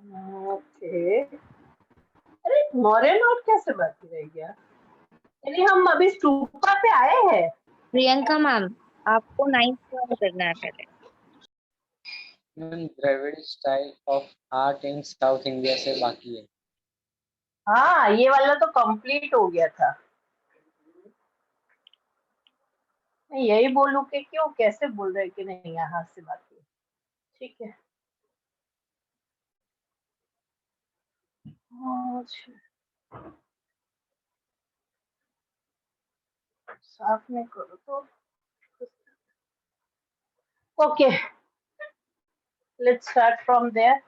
Okay, अरे Maurya note कैसे बाकी रह गया? यानी हम अभी स्तूपा पे आए हैं। प्रियंका मैम, आपको 9th ज्वाइन करना है पहले। Dravid style of art in South India से बाकी है। हाँ, ये वाला तो कंप्लीट हो गया था। मैं यही बोलूं कि क्यों कैसे बोल रहे कि नहीं यहाँ से बाकी है। ठीक है। अच्छा, साफ में करो तो। Okay, let's start from there.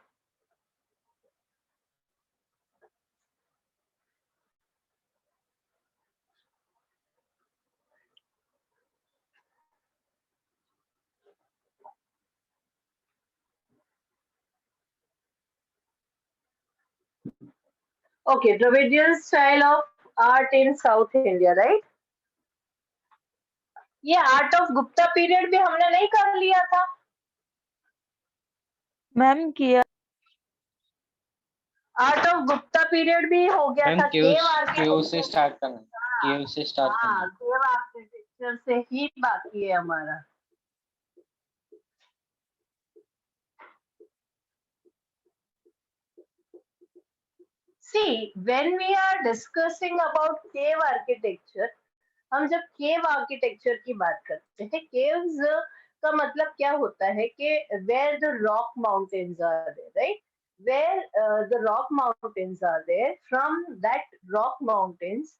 Okay, Dravidian style of art in South India, right? ये आर्ट ऑफ गुप्ता पीरियड भी हमने नहीं कर लिया था? मैम किया। आर्ट ऑफ गुप्ता पीरियड भी हो गया था। केव से स्टार्ट करना, केव से स्टार्ट करना। हाँ, केव आर्किटेक्चर से ही बाकी है हमारा। See, when we are discussing about cave architecture, हम जब केव आर्किटेक्चर की बात करते हैं, केव्स का मतलब क्या होता है कि where the rock mountains are there, right? Where the rock mountains are there, from that rock mountains,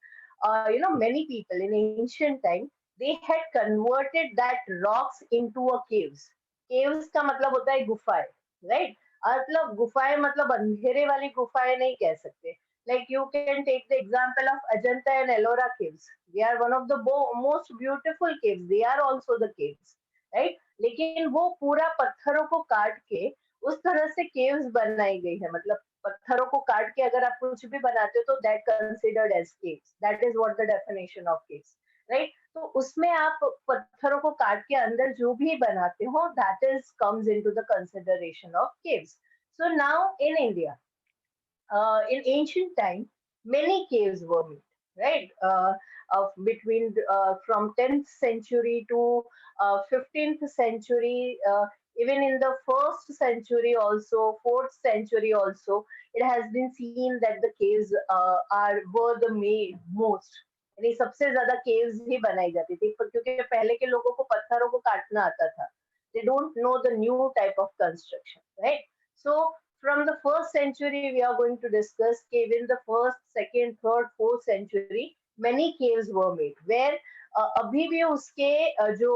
many people in ancient time, they had converted that rocks into a caves. caves का मतलब होता है गुफाएं, right? मतलब गुफाएं मतलब अंधेरे वाली गुफाएं नहीं कह सकते। Like you can take the example of Ajanta and Ellora caves. They are one of the most beautiful caves. They are also the caves, right? लेकिन वो पूरा पत्थरों को काट के उस तरह से caves बनाई गई है। मतलब पत्थरों को काट के अगर आप कुछ भी बनाते हो तो that considered as caves. That is what the definition of caves, right? तो उसमें आप पत्थरों को काट के अंदर जो भी बनाते हो, that is comes into the consideration of caves. So now in India, in ancient time, many caves were made, right? Of between from 10th century to 15th century, even in the first century also, fourth century also, it has been seen that the caves are were the made most. यानी सबसे ज्यादा caves ही बनाई जाती थी क्योंकि पहले के लोगों को पत्थरों को काटना आता था. They don't know the new type of construction, right? So from the first century we are going to discuss cave in the first, second, third, fourth century many caves were made where अभी भी उसके जो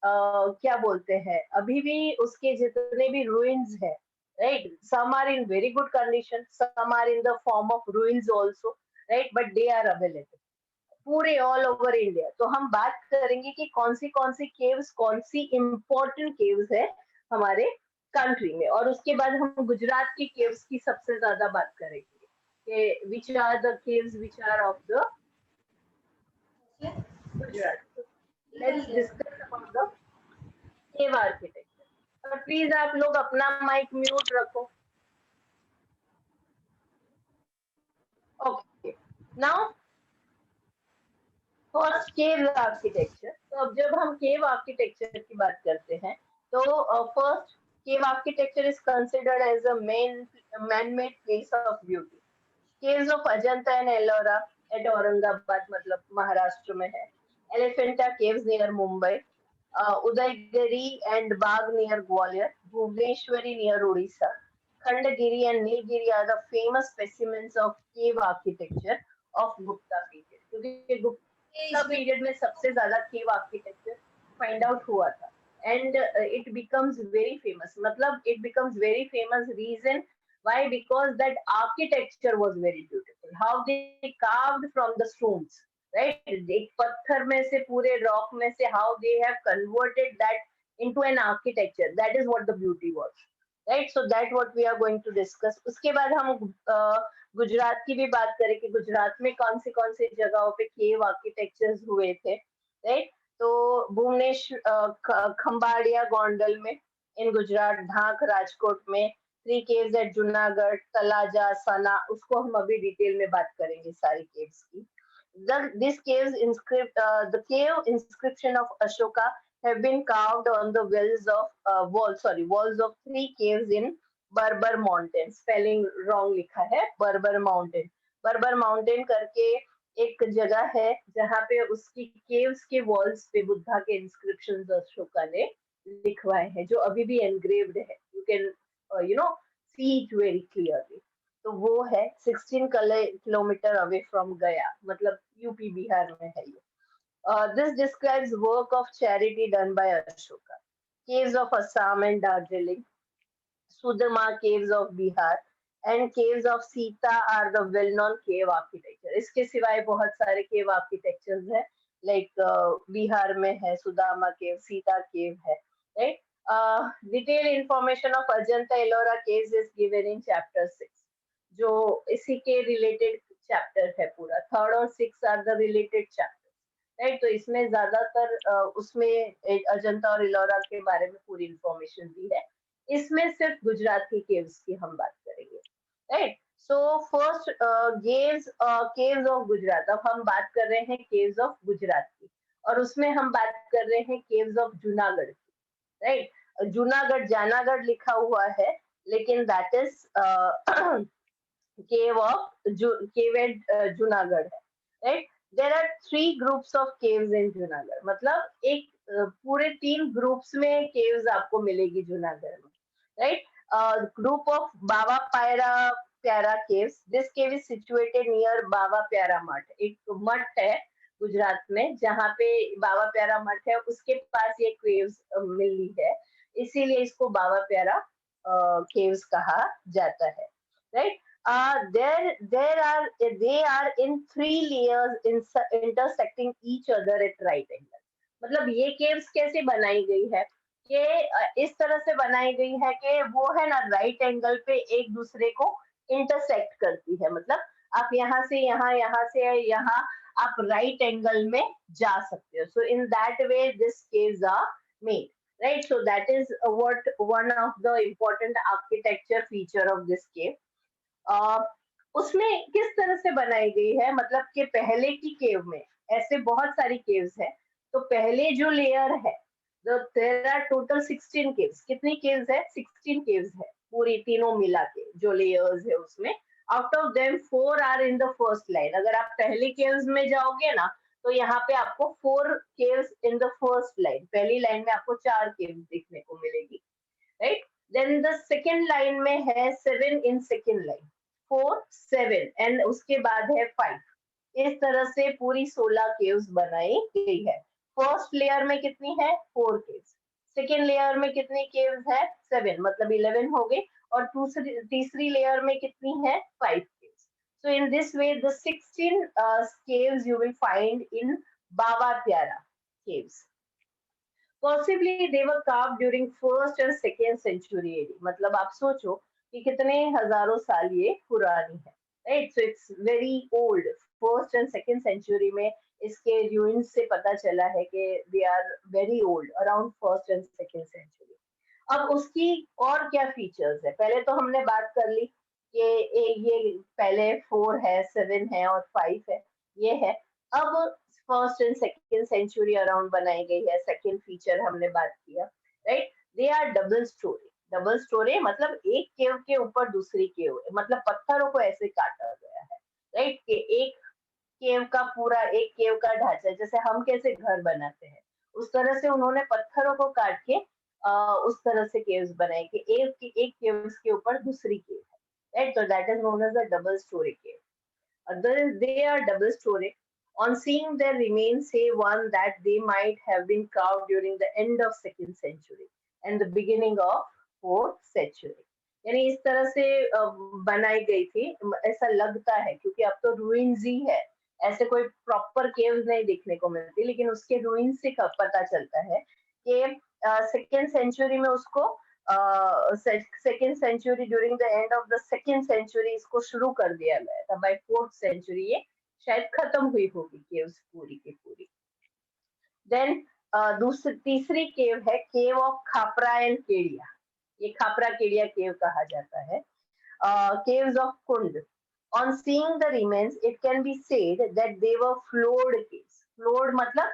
क्या बोलते हैं अभी भी उसके जितने भी ruins है, right? Some are in very good condition, some are in the form of ruins also, right? But they are available पूरे ऑल ओवर इंडिया. तो हम बात करेंगे कि कौन सी केव्स, कौन सी इंपॉर्टेंट केव्स है हमारे कंट्री में, और उसके बाद हम गुजरात की केव्स की सबसे ज्यादा बात करेंगे कि which are the caves which are of the Gujarat. Let's discuss about the cave architecture. Please आप लोग अपना माइक म्यूट रखो. Okay, now first cave architecture. तो अब जब हम केव आर्किटेक्चर की बात करते हैं तो first cave architecture is considered as a man-made place of beauty. Caves of Ajanta and Ellora at Aurangabad मतलब महाराष्ट्र में है. Elephanta caves near Mumbai. Udaygiri and Bagh near Gwalior. Bhubaneswari near Odisha. Khandagiri and Nilgiri are the famous specimens of cave architecture of Gupta period. क्योंकि Gupta period में सबसे ज्यादा केव architecture find out हुआ था. And it becomes very famous. मतलब it becomes very famous reason why? Because that architecture was very beautiful. How they carved from the stones, right? एक पत्थर में से पूरे रॉक में से how they have converted that into an architecture. That is what the beauty was, right? So that what we are going to discuss. उसके बाद हम गुजरात की भी बात करें कि गुजरात में कौन सी जगहों पे केव आर्किटेक्चर्स हुए थे, राइट? तो भुवनेश्वर, खंबाड़िया गोंडल में इन गुजरात, ढाक राजकोट में, 3 caves at Junagadh, Talaja, Sana, उसको हम अभी डिटेल में बात करेंगे सारी caves की. This caves the cave inscription of Ashoka have been carved on the walls of 3 caves in Barbar Mountain. Spelling wrong लिखा है, Barbar Mountain. Barbar Mountain करके एक जगह है जहाँ पे उसकी केव्स के वॉल्स पे बुद्धा के इंस्क्रिप्शन अशोका ने लिखवाए हैं, जो अभी भी एनग्रेव्ड है. You can see it very clearly. तो वो है 16 किलोमीटर अवे फ्रॉम गया, मतलब यूपी बिहार में है ये. This describes work of charity done by Ashoka. Caves of Assam and Darjeeling, Sudama caves of Bihar and caves of Sita are the well-known cave architecture. इसके सिवाय बहुत सारे cave architectures हैं, like बिहार में है सुदामा cave, सीता cave है, right? Detailed information of Ajanta Ellora caves is given in chapter 6, जो इसी के related chapter है पूरा. 3rd और 6th are the related chapters, right? तो इसमें ज्यादातर उसमें अजंता और इलोरा के बारे में पूरी information दी है. इसमें सिर्फ गुजरात की केव्स की हम बात करेंगे, right? So first caves of Gujarat. अब हम बात कर रहे हैं केव्स ऑफ गुजरात की, और उसमें हम बात कर रहे हैं केव्स ऑफ जूनागढ़ की, राइट? जूनागढ़ जानागढ़ लिखा हुआ है, लेकिन that is cave at Junagadh है, right? There are 3 groups of caves in Junagadh. मतलब एक पूरे 3 ग्रुप्स में केव्स आपको मिलेगी जूनागढ़ में, right? Group of Baba Pyara caves. This cave is situated near Baba Pyara मठ. एक मठ है गुजरात में जहाँ पे बाबा प्यारा मठ है, उसके पास ये caves मिली है, इसीलिए इसको बाबा प्यारा caves कहा जाता है, right? They are in 3 layers intersecting each other at right angle. मतलब ये caves कैसे बनाई गई है? ये इस तरह से बनाई गई है कि वो है ना राइट एंगल पे एक दूसरे को इंटरसेक्ट करती है. मतलब आप यहाँ से यहाँ, यहाँ से यहाँ, आप राइट एंगल में जा सकते हो. So in that way this caves are made, right? So that is what one of the important architecture feature of this cave. उसमें किस तरह से बनाई गई है, मतलब कि पहले की केव में ऐसे बहुत सारी केव्स है. तो पहले जो लेयर है, there are total 16 caves. कितनी caves है? 16 caves है पूरी तीनों मिला के जो layers है उसमें. Out of them 4 are in the first line. अगर आप पहली caves में जाओगे ना, तो यहाँ पे आपको 4 caves in the first line. पहली लाइन में आपको 4 caves देखने को मिलेगी, right? Then the second line में है 7 in second line, 4, 7 and उसके बाद है 5. इस तरह से पूरी 16 caves बनाई गई है. फर्स्ट लेयर में कितनी है? 4 केव्स. सेकेंड लेयर में कितनी केव्स है? 7, मतलब 11 हो गए. और तीसरी लेयर में कितनी है? 5 caves. So in this way the 16 caves you will find in Baba Pyara caves. Possibly they were carved during 1st and 2nd century AD. मतलब आप सोचो कि कितने हजारों साल ये पुरानी है, right? So it's very old. 1st and 2nd century में इसके ruins से पता चला है कि they are very old, around 1st and 2nd century. अब उसकी और क्या फीचर्स है? पहले तो हमने बात कर ली कि ये पहले 4 है, 7 है और 5 है, ये है. अब 1st and 2nd century around बनाई गई है. सेकंड फीचर हमने बात किया, right? They are double story. Double story मतलब एक केव के ऊपर दूसरी केव, मतलब पत्थरों को ऐसे काटा गया है, राइट? कि एक केव का पूरा एक केव का ढांचा, जैसे हम कैसे घर बनाते हैं उस तरह से उन्होंने पत्थरों को काट के उस तरह से केव्स बनाए कि एक केव्स के ऊपर दूसरी केव है, राइट? तो that is known as a double story cave. They are double story. On seeing their remains, say one that they might have been carved during the end of 2nd century and the beginning of 4th century. यानी इस तरह से बनाई गई थी, ऐसा लगता है, क्योंकि अब तो ruins ही है, ऐसे कोई प्रॉपर केव्स नहीं देखने को मिलती, लेकिन उसके ruins से पता चलता है कि 2nd century में उसको second century during the end of the second century इसको शुरू कर दिया गया था. बाय 4th सेंचुरी ये शायद खत्म हुई होगी केव्स पूरी की पूरी. देन तीसरी केव है केव ऑफ खापरा एंड केडिया. ये खापरा केडिया केव कहा जाता है. Caves of Kund. On seeing the remains, it can be said that they were floored caves. Floored मतलब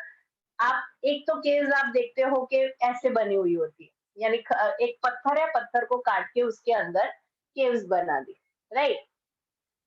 आप एक तो केव्स आप देखते हो कि ऐसे बनी हुई होती है, यानी एक पत्थर है, पत्थर को काट के उसके अंदर केव्स बना दी, राइट.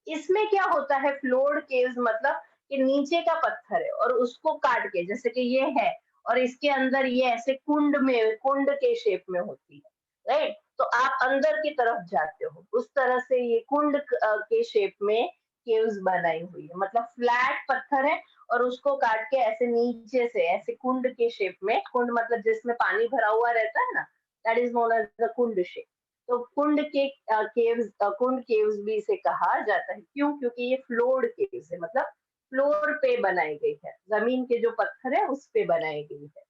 इसमें क्या होता है, फ्लोर्ड केव्स मतलब कि नीचे का पत्थर है और उसको काट के, जैसे कि ये है और इसके अंदर ये ऐसे कुंड में, कुंड के शेप में होती है, राइट. तो आप अंदर की तरफ जाते हो, उस तरह से ये कुंड के शेप में केव्स बनाई हुई है, मतलब फ्लैट पत्थर है और उसको काट के ऐसे नीचे से ऐसे कुंड के शेप में, कुंड मतलब जिसमें पानी भरा हुआ रहता है ना, that is known as the kund shape. तो कुंड के केव्स, कुंड केव्स भी इसे कहा जाता है. क्यों? क्योंकि ये फ्लोर्ड केव्स है, मतलब फ्लोर पे बनाई गई है, जमीन के जो पत्थर है उस पे बनाई गई है.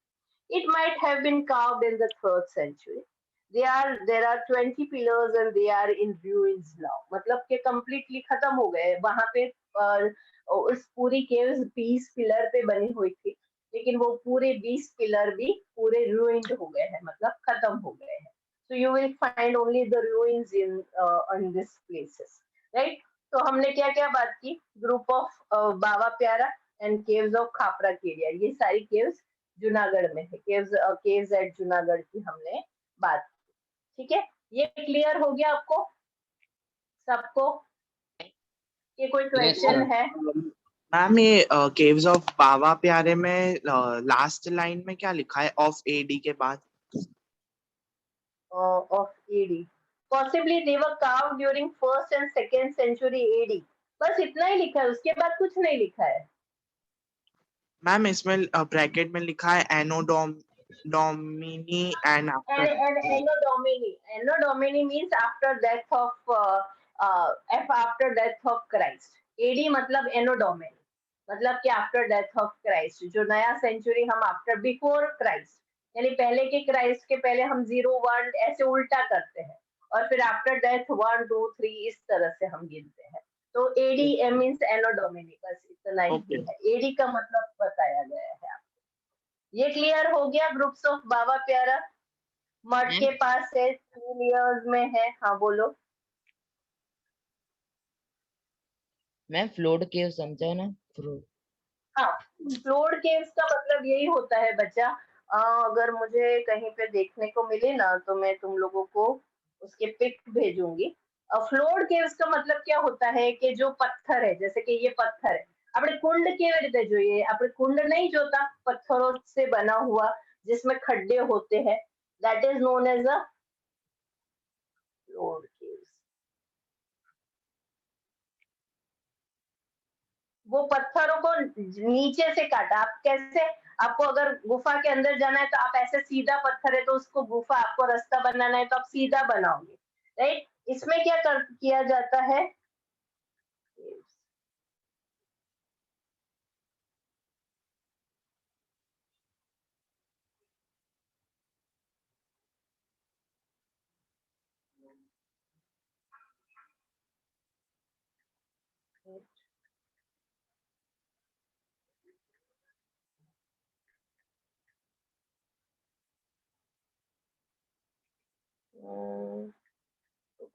It might have been carved in the 3rd century. There are 20 pillars and they are in ruins now. मतलब कि completely खत्म हो गए वहां पे. उस पूरी केव्स 20 पिलर पे बनी हुई थी, लेकिन वो पूरे 20 पिलर भी पूरे ruined हो गए हैं, मतलब खत्म हो गए हैं. So you will find only the ruins in these places, right? तो हमने क्या क्या बात की? ग्रुप ऑफ बाबा प्यारा and caves of Khapra Kedia, ये सारी केव्स जूनागढ़ में है. केव्स एट जूनागढ़ की हमने बात की. ठीक है, ये क्लियर हो गया आपको सबको? ये कोई Yes, क्वेश्चन sir. है? मैम ये केव्स ऑफ बाबा प्यारे में लास्ट लाइन में क्या लिखा है ऑफ एडी के बाद? Of AD, possibly they were carved during 1st and 2nd century AD. बस इतना ही लिखा है, उसके बाद कुछ नहीं लिखा है. मैम इसमें ब्रैकेट में लिखा है एनोडोम domini and And Anno Domini. Anno Domini means after death of Christ. AD मतलब Anno Domini, मतलब कि after death of Christ. जो नया सेंचुरी हम after before Christ, यानी पहले के क्राइस्ट के पहले हम 0 1 ऐसे उल्टा करते हैं और फिर आफ्टर डेथ 1 2 3 इस तरह से हम गिनते हैं. तो AD मींस Anno Domini, बस इतना ही है. AD का मतलब बताया गया है आपको. ये क्लियर हो गया? ग्रुप्स ऑफ बाबा प्यारा मठ के पास है, 3 इयर्स में है. हाँ बोलो. मैं फ्लोड केव समझा ना. हाँ, फ्लोर्ड केव्स का मतलब यही होता है बच्चा. अगर मुझे कहीं पे देखने को मिले ना तो मैं तुम लोगों को उसके पिक भेजूंगी. फ्लोर्ड केव्स का मतलब क्या होता है कि जो पत्थर है, जैसे कि ये पत्थर है, अपने कुंड के जो ये अपने कुंड नहीं जो था पत्थरों से बना हुआ जिसमें खड्डे होते हैं, that is known as a floored caves. वो पत्थरों को नीचे से काटा. आप कैसे, आपको अगर गुफा के अंदर जाना है तो आप ऐसे सीधा पत्थर है तो उसको गुफा, आपको रास्ता बनाना है तो आप सीधा बनाओगे, राइट. इसमें क्या किया जाता है,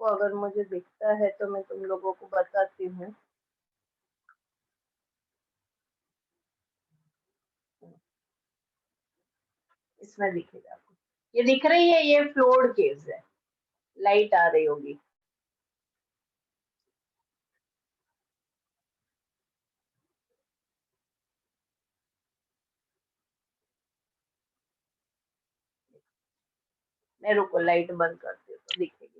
तो अगर मुझे दिखता है तो मैं तुम लोगों को बताती हूँ. इसमें दिखेगा आपको, ये दिख रही है, ये फ्लोर्ड केव्स है. लाइट आ रही होगी. मैं रुको लाइट बंद करती हूँ तो दिखेगी.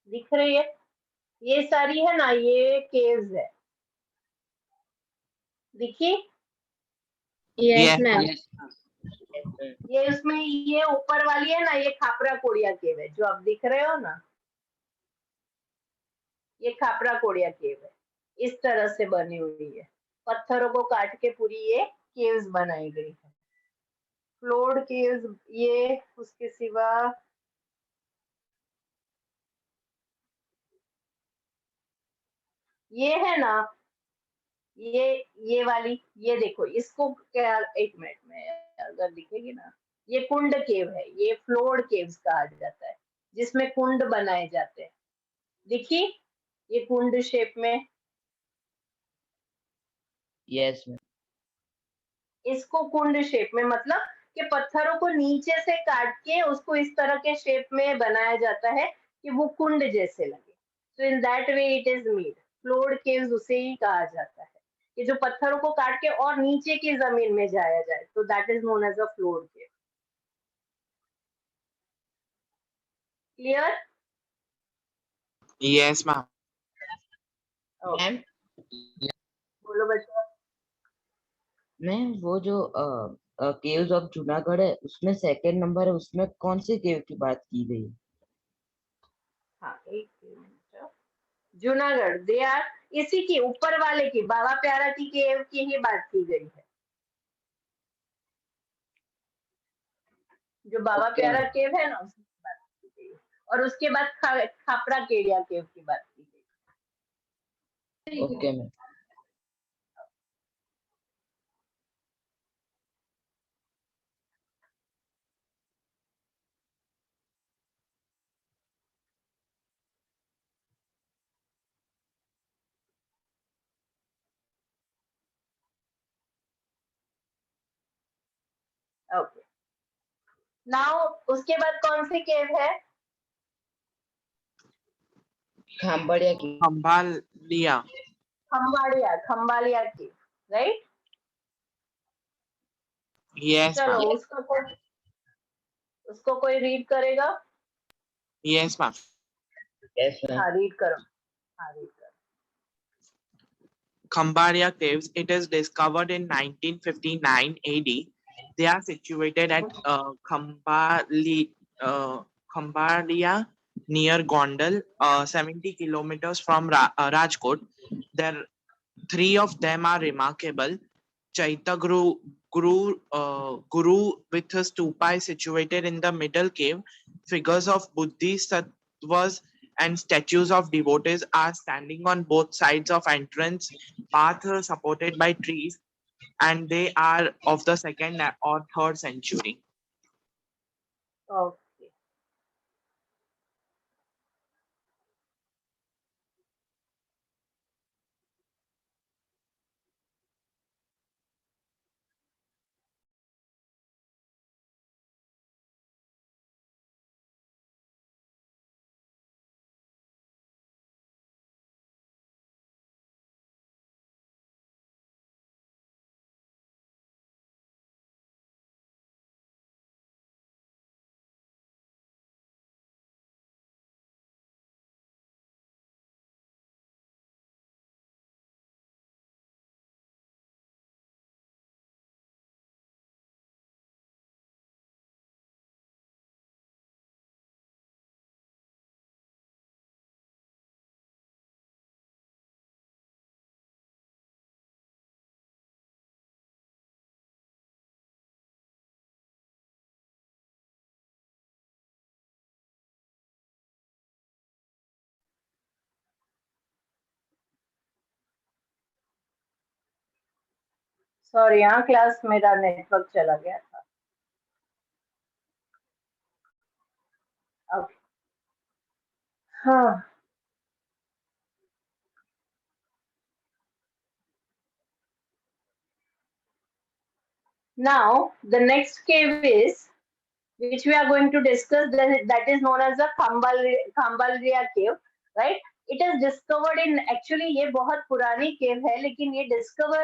दिख रही है? ये सारी है ना, ये केव्स है. दिखी? Yes ma'am. Yes, sir. ये उसमें ये ऊपर वाली है ना, ये खापरा कोडिया केव है जो आप दिख रहे हो ना, ये खापरा कोडिया केव है. इस तरह से बनी हुई है, पत्थरों को काट के पूरी ये केव्स बनाई गई है. फ्लोर्ड केव्स ये, उसके सिवा ये है ना, ये वाली, ये देखो इसको क्या, एक मिनट में अगर दिखेगी ना, ये कुंड केव है, ये फ्लोर्ड केव्स कहा जाता है, जिसमें कुंड बनाए जाते हैं। देखिए ये कुंड शेप में, यस मैम। इसको कुंड शेप में मतलब कि पत्थरों को नीचे से काट के उसको इस तरह के शेप में बनाया जाता है कि वो कुंड जैसे लगे। So in that way it is made. Floored caves उसे ही कहा जाता है कि जो पत्थरों को काट के और नीचे की जमीन में जाया जाए, तो that is known as a floored cave. Clear? Yes, ma'am. Ma'am बोलो बच्चों। मैम वो जो केव्स ऑफ जूनागढ़ है उसमें सेकंड नंबर है, उसमें कौन सी केव की बात की गई? हाँ एक मिनट। जूनागढ़, दे आर इसी की ऊपर वाले की, बाबा प्यारा की केव की ही बात की गई है। जो बाबा ओके प्यारा मैम। केव है ना, उसकी बात की गई है। और उसके बाद खापरा केडिया केव की बात की गई। Okay ma'am. ओके, नाउ उसके बाद कौन सी केव है? खामबड़िया की। Khambaliya. खम्बाड़िया, खम्बालिया केव, राइट। Yes, चलो ma'am. उसको कोई रीड करेगा? Yes, ma'am. Yes ma'am. हाँ रीड करो, हाँ रीड करो। Khambariya Caves. It is discovered in 1959 AD. They are situated at Khambaliya near Gondal, 70 kilometers from Rajkot. There, three of them are remarkable. Chaita Guru with a stupa is situated in the middle cave. Figures of Buddhist sattvas and statues of devotees are standing on both sides of entrance path supported by trees, and they are of the second or third century. Okay, sorry हाँ class मेरा network चला गया था। Okay, हाँ, now the next cave is which we are going to discuss, that is known as the Khambalria cave, right? It is discovered in, actually ये बहुत पुरानी cave है, लेकिन ये discover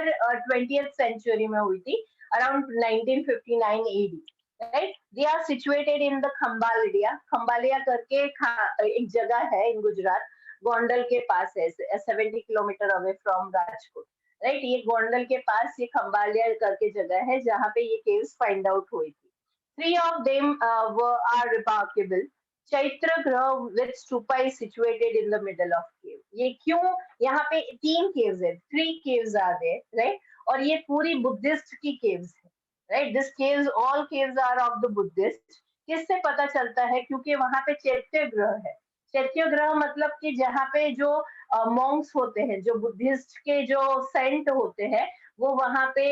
20th century में हुई थी, around 1959 AD, right? They are situated in the Khambhalia करके एक जगह है in गुजरात, गोंडल के पास है, 70 kilometre away from Rajkot, right. ये गोंडल के पास ये खम्बालिया करके जगह है जहाँ पे ये केव्स फाइंड आउट हुई थी। Three of them are remarkable. Chaitra ग्रह with stupa is situated in the middle of cave. ये क्यों यहाँ पे तीन caves है, three caves are there, right? और ये पूरी बुद्धिस्ट की caves है, right? This caves, all caves are of the Buddhist. किससे पता चलता है? क्योंकि वहां पे चैत्य ग्रह है। चैत्य ग्रह मतलब कि जहाँ पे जो मॉन्क्स होते हैं, जो बुद्धिस्ट के जो सेंट होते हैं, वो वहाँ पे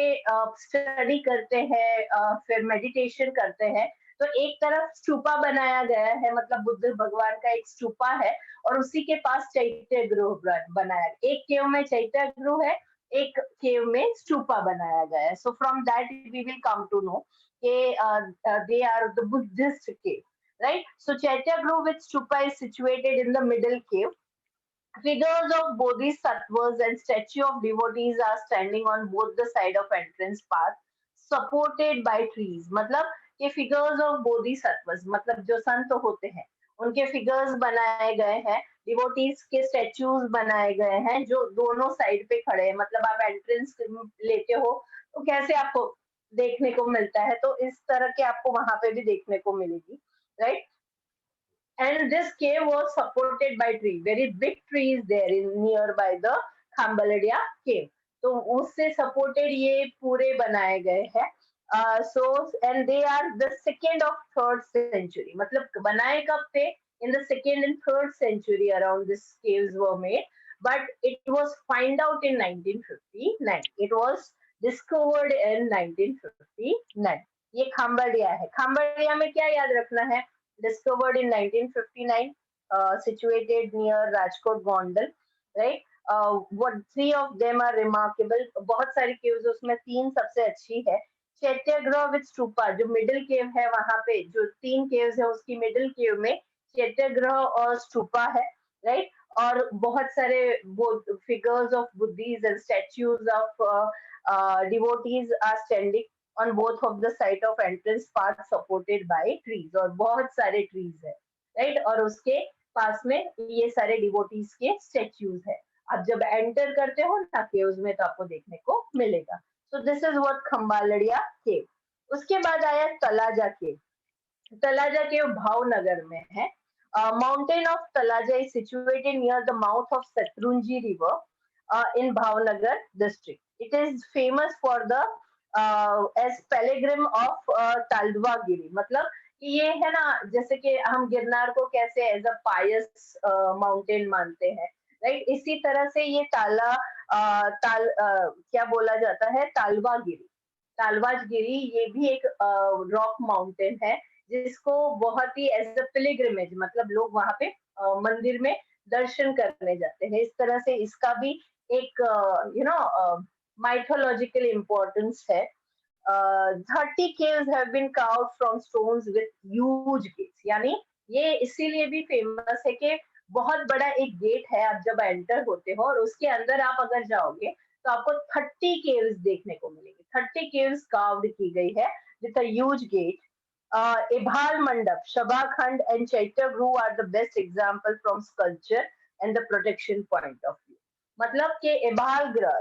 स्टडी करते हैं, फिर मेडिटेशन करते हैं। तो एक तरफ स्तूपा बनाया गया है, मतलब बुद्ध भगवान का एक स्तूपा है, और उसी के पास चैत्य गृह बनाया है। एक केव में चैत्य गृह है, एक केव में स्तूपा बनाया गया है। So from that we will come to know they are the Buddhist cave, right? So Chaitya Grove with stupa is situated in the middle cave. Figures of bodhisattvas and statue of devotees are standing on both the side of entrance path, supported by trees. मतलब ये figures of bodhisattvas, मतलब जो संत होते हैं, उनके figures बनाए गए हैं, devotees के statues बनाए गए हैं, जो दोनों साइड पे खड़े हैं। मतलब आप एंट्रेंस लेते हो तो कैसे आपको देखने को मिलता है, तो इस तरह के आपको वहां पे भी देखने को मिलेगी, right? And this cave was supported by tree, very big trees there in nearby the Khambaladia cave. तो उससे supported ये पूरे बनाए गए हैं। So and they are the second of third century, मतलब बनाए कब थे? In the second and third century around these caves were made, but it was find out in 1959. It was discovered in 1959. ये खाम्बड़िया है। खाम्बड़िया में क्या याद रखना है? Discovered in 1959, situated near Rajkot Gondal, right? What three of them are remarkable. बहुत सारी caves उसमें तीन सबसे अच्छी है। चैत्याग्रह with stupa, जो middle cave है वहाँ पे जो तीन caves है उसकी middle cave में चैत्याग्रह और stupa है, right? और बहुत सारे figures of Buddhis and statues of devotees are standing on both of the side of entrance path supported by trees, और बहुत सारे trees है, right? और उसके पास में ये सारे devotees के statues है। अब जब enter करते हो ना caves में तो आपको देखने को मिलेगा। So this is what खम्बालड़िया cave. उसके बाद आया तलाजा cave. तलाजा cave भावनगर में है। Mountain of Talaja is situated near the mouth of Satrunji River in Bhavnagar district. It is famous for the as pilgrim of तालवागिरी, मतलब कि ये है ना, जैसे कि हम गिरनार को कैसे एज अ पायस माउंटेन मानते हैं, राइट? इसी तरह से ये क्या बोला जाता है, तालवागिरी। तालवाजगिरी ये भी एक रॉक माउंटेन है, जिसको बहुत ही एज अ पिलग्रिमेज, मतलब लोग वहां पे मंदिर में दर्शन करने जाते हैं। इस तरह से इसका भी एक mythological importance है। 30 caves have been carved from stones with huge gates, यानी ये इसीलिए भी फेमस है कि बहुत बड़ा एक गेट है। आप जब एंटर होते हो और उसके अंदर आप अगर जाओगे तो आपको 30 caves देखने को मिलेंगे। 30 caves carved की गई है with a huge gate. Ebhal Mandap, Shabha Khand and Chaitya Gru are the best example from sculpture and the protection point of view. मतलब कि एबाल ग्रह,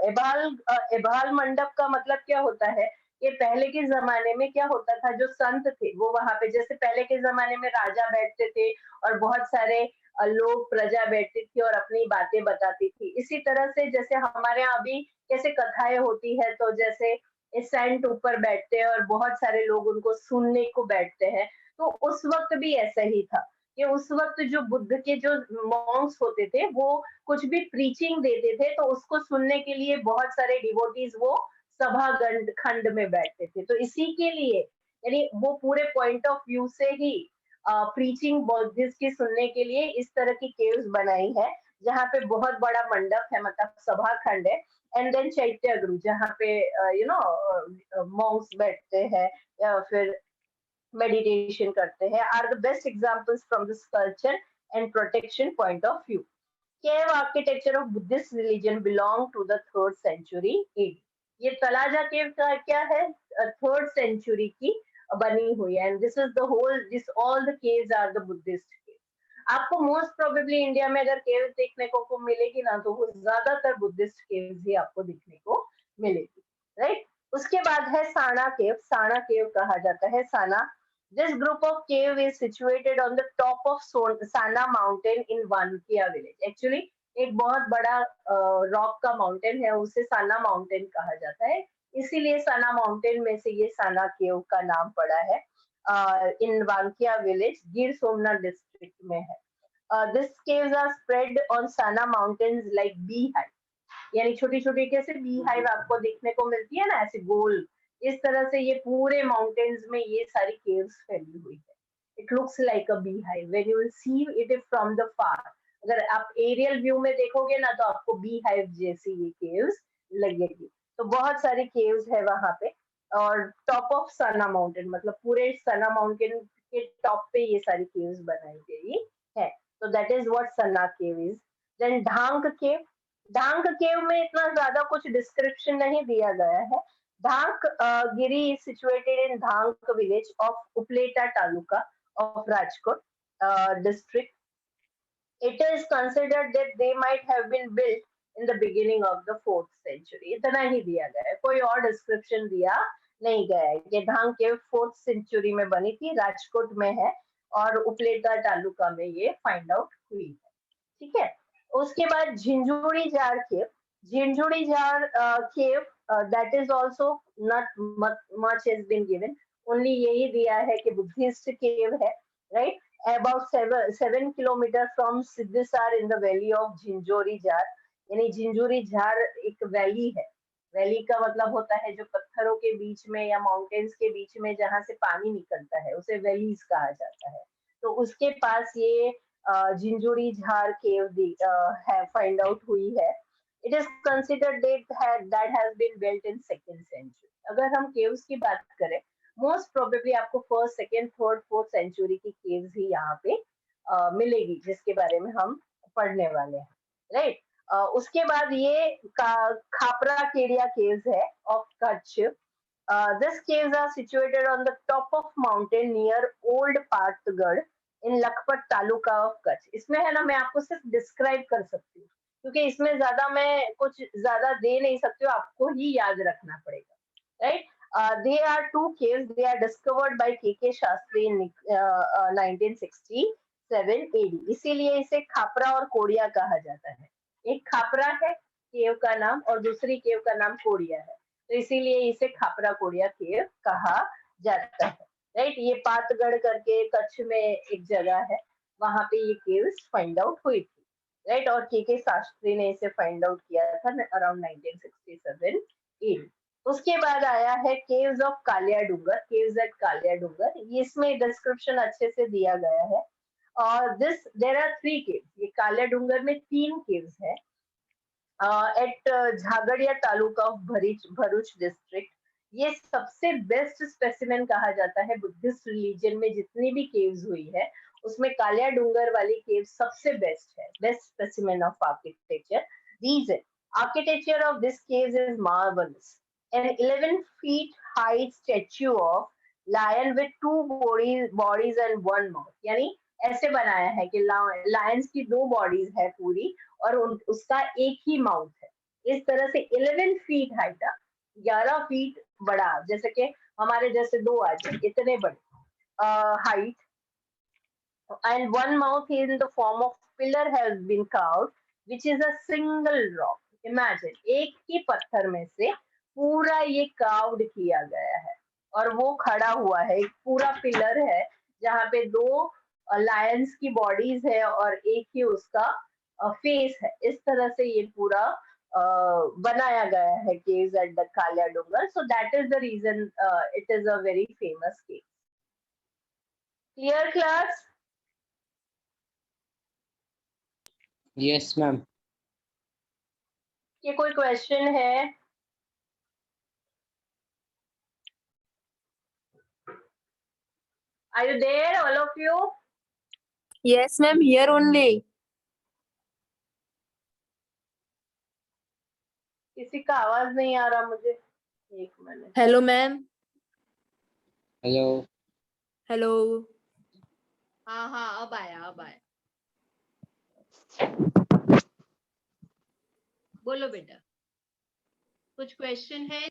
एबाल मंडप का मतलब क्या होता है कि पहले के जमाने में क्या होता था, जो संत थे वो वहां पे, जैसे पहले के जमाने में राजा बैठते थे और बहुत सारे लोग प्रजा बैठती थी और अपनी बातें बताती थी। इसी तरह से जैसे हमारे यहाँ अभी कैसे कथाएं होती है, तो जैसे सेंट ऊपर बैठते हैं और बहुत सारे लोग उनको सुनने को बैठते हैं, तो उस वक्त भी ऐसा ही था कि उस वक्त जो बुद्ध के जो मॉन्क्स होते थे वो कुछ भी प्रीचिंग देते थे, तो उसको सुनने के लिए बहुत सारे डिवोटीज वो सभा खंड में बैठते थे। तो इसी के लिए यानी वो पूरे पॉइंट ऑफ व्यू से ही प्रीचिंग बुद्धिस्ट की सुनने के लिए इस तरह की केव्स बनाई है, जहाँ पे बहुत बड़ा मंडप है, मतलब सभा खंड है। एंड देन चैत्य गुरु, जहाँ पे मॉन्क्स बैठते हैं या फिर meditation करते हैं, are the best examples from this culture and protection point of view. Cave architecture of Buddhist religion belong to the 3rd century AD. ये तलाजा केव का क्या है, 3rd century की बनी हुई है, and this all the caves are the Buddhist caves. आपको most probably India में अगर केव देखने को मिलेगी ना, तो वो ज्यादातर बुद्धिस्ट केव्स ही आपको देखने को मिलेगी, राइट? उसके बाद है साना केव। साना केव कहा जाता है साना। This group of cave is situated on the top of Sana mountain in Vankia village. Actually, एक बहुत बड़ा रॉक का माउंटेन है, उसे साना माउंटेन कहा जाता है, इसीलिए साना माउंटेन में से ये साना केव का नाम पड़ा है। इन वानकिया विलेज गिर सोमनाथ डिस्ट्रिक्ट में है। This caves are spread on Sana mountains like beehive. यानी छोटी छोटी कैसे बी हाइव आपको देखने को मिलती है ना, ऐसे गोल, इस तरह से ये पूरे माउंटेन्स में ये सारी केव्स फैली हुई है. It looks like a bee hive when you will see it from the far. अगर आप एरियल व्यू में देखोगे ना तो आपको बी हाइव जैसी ये केव्स लगेगी. तो बहुत सारी केव्स है वहां पे. और टॉप ऑफ सना माउंटेन, मतलब पूरे सना माउंटेन के टॉप पे ये सारी केव्स बनाई गई है. तो that is what Sana cave is. Then Dhank cave. ढांक केव में इतना ज्यादा कुछ डिस्क्रिप्शन नहीं दिया गया है. ढांक गिरी is situated in Dhank village of Upleta Taluka of Rajkot district. It is considered that they might have been built in the beginning of the 4th century. इतना ही दिया गया है, कोई और डिस्क्रिप्शन दिया नहीं गया है. ये ढांक केव 4th सेंचुरी में बनी थी, राजकोट में है और उपलेटा तालुका में ये फाइंड आउट हुई है. ठीक है. उसके बाद Jhinjhuri Jar cave. Jhinjhuri Jar cave that is also not much has been given. Only यही दिया है कि बुद्धिस्ट केव है, right. About 7 kilometer from Siddhisar in the valley of Jhinjhori Jar. यानी झिंझुरी जार एक वैली है. वैली का मतलब होता है जो पत्थरों के बीच में या माउंटेन्स के बीच में जहां से पानी निकलता है, उसे वैलीज कहा जाता है. तो उसके पास ये झिंझुड़ी झार केव है फाइंड आउट हुई है. It is considered that has been built in 2nd century. अगर हम केव्स की बात करें, मोस्ट प्रोबेबली आपको 1st, 2nd, 3rd, 4th century की केव्स ही यहाँ पे मिलेगी, जिसके बारे में हम पढ़ने वाले हैं, राइट. उसके बाद ये खापरा केडिया केव्स है of Kutch. These caves are situated on the top of mountain near Old Patgad in Lakhpat taluka of Kutch. इसमें है ना, मैं आपको सिर्फ डिस्क्राइब कर सकती हूँ क्योंकि इसमें ज्यादा मैं कुछ ज्यादा दे नहीं सकती हूँ, आपको ही याद रखना पड़ेगा, right. They are 2 caves. They are discovered by K.K. Shastri in 1967 AD. इसीलिए इसे खापरा और कोड़िया कहा जाता है. एक खापरा है केव का नाम और दूसरी केव का नाम कोड़िया है, तो इसीलिए इसे खापरा कोड़िया केव कहा जाता है, राइट. ये पातगढ़ करके कच्छ में एक जगह है, वहां पे ये केव्स फाइंड आउट हुई थी, राइट. और के शास्त्री ने इसे फाइंड आउट किया था अराउंड 1967 AD. उसके बाद आया है caves of Kalia Dungar. Caves at Kalia Dungar, इसमें डिस्क्रिप्शन अच्छे से दिया गया है. और देयर आर 3 केव्स. ये कालिया डूंगर में 3 केव्स है at Jhagadia taluka of Bharuch district. ये सबसे बेस्ट स्पेसिमेन कहा जाता है बुद्धिस्ट रिलीजन में. जितनी भी केव्स हुई है उसमें कालिया डूंगर वाली केव सबसे बेस्ट है, best specimen of architecture. Reason, architecture of this caves is marvellous. An 11 feet high statue of lion with 2 bodies and 1 mouth. यानी ऐसे बनाया है कि लायंस की 2 बॉडीज है पूरी और उसका एक ही माउथ है. इस तरह से 11 फीट हाइट, 11 फीट बड़ा, जैसे कि हमारे जैसे 2 आदमी इतने बड़े height. And 1 mouth in the form of pillar has been carved, which is a single rock. Imagine, एक ही पत्थर में से पूरा ये कार्व्ड किया गया है और वो खड़ा हुआ है. एक पूरा पिलर है जहाँ पे 2 लायंस की बॉडीज है और एक ही उसका फेस है. इस तरह से ये पूरा बनाया गया है caves at the Kalia Dungar. So that is the reason it is a very famous cave. Clear class? Yes, ma'am. ये कोई क्वेश्चन है? Are you there, all of you? Yes, ma'am. Here only. किसी का आवाज नहीं आ रहा मुझे. एक minute. Hello, ma'am. Hello. Hello. हाँ हाँ अब आया. बोलो बेटा, कुछ क्वेश्चन है?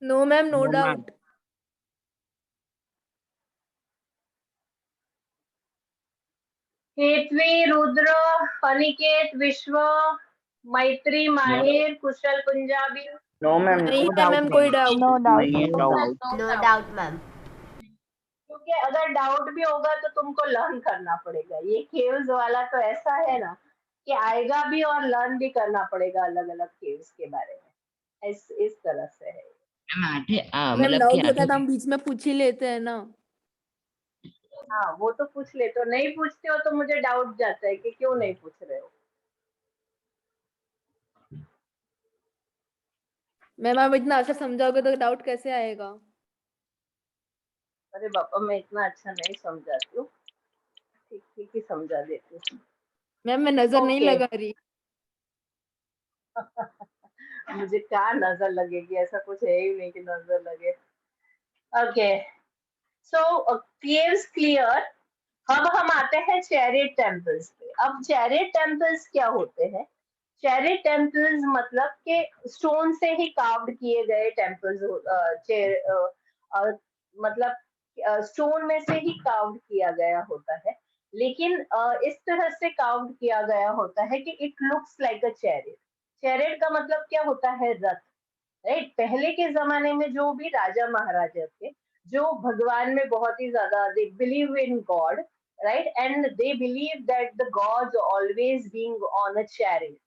No, ma'am. No No, ma'am. doubt. Hetvi, Rudra, Aniket, विश्व, मैत्री, माहिर, कुशल, पंजाबी. No, ma'am. नहीं No है doubt. मैम कोई डाउट. No doubt. नहीं है doubt. No doubt ma'am. क्योंकि अगर डाउट भी होगा तो तुमको लर्न करना पड़ेगा। ये केव्स वाला तो ऐसा है ना कि आएगा भी और लर्न भी करना पड़ेगा अलग अलग केव्स के बारे में। इस तरह से है। मैम मैम मतलब कि डाउट होता है तो आठवीं हम बीच में पूछ ही लेते हैं ना। हाँ वो तो पूछ ले, तो नहीं पूछते हो तो मुझे डाउट जाता है कि क्यों नहीं पूछ रहे हो। मैम आप इतना अच्छा समझाओगे तो डाउट कैसे आएगा। अरे बापा मैं इतना अच्छा नहीं समझाती हूँ, ठीक ठीक ही समझा देती हूँ। मैम मैं नजर नहीं ओके लगा रही। मुझे क्या नजर लगेगी, ऐसा कुछ है ही नहीं कि नजर लगे। Okay so caves clear. अब हम आते हैं चैरियट टेम्पल्स पे। अब चैरियट टेम्पल्स क्या होते हैं? चैरियट टेम्पल्स मतलब के स्टोन से ही कार्व्ड किए गए टेम्पल्स, मतलब स्टोन में से ही कार्व्ड किया गया होता है। लेकिन इस तरह से कार्व्ड किया गया होता है कि it looks like a chariot. Chariot का मतलब क्या होता है? रथ। राइट, पहले के जमाने में जो भी राजा महाराजा थे, जो भगवान में बहुत ही ज्यादा they believe in God, right, and they believe that the gods always being on a chariot.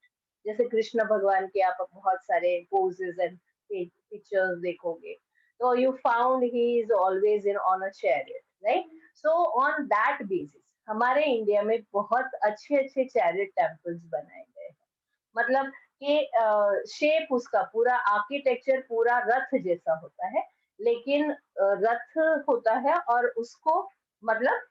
जैसे कृष्ण भगवान के आप बहुत सारे पोजेस एंड पिक्चर्स देखोगे तो you found he is always in on a chariot, right. So on that basis हमारे India में बहुत अच्छे अच्छे चैरियट टेम्पल्स बनाए गए हैं। मतलब कि शेप उसका पूरा आर्किटेक्चर पूरा रथ जैसा होता है, लेकिन रथ होता है और उसको मतलब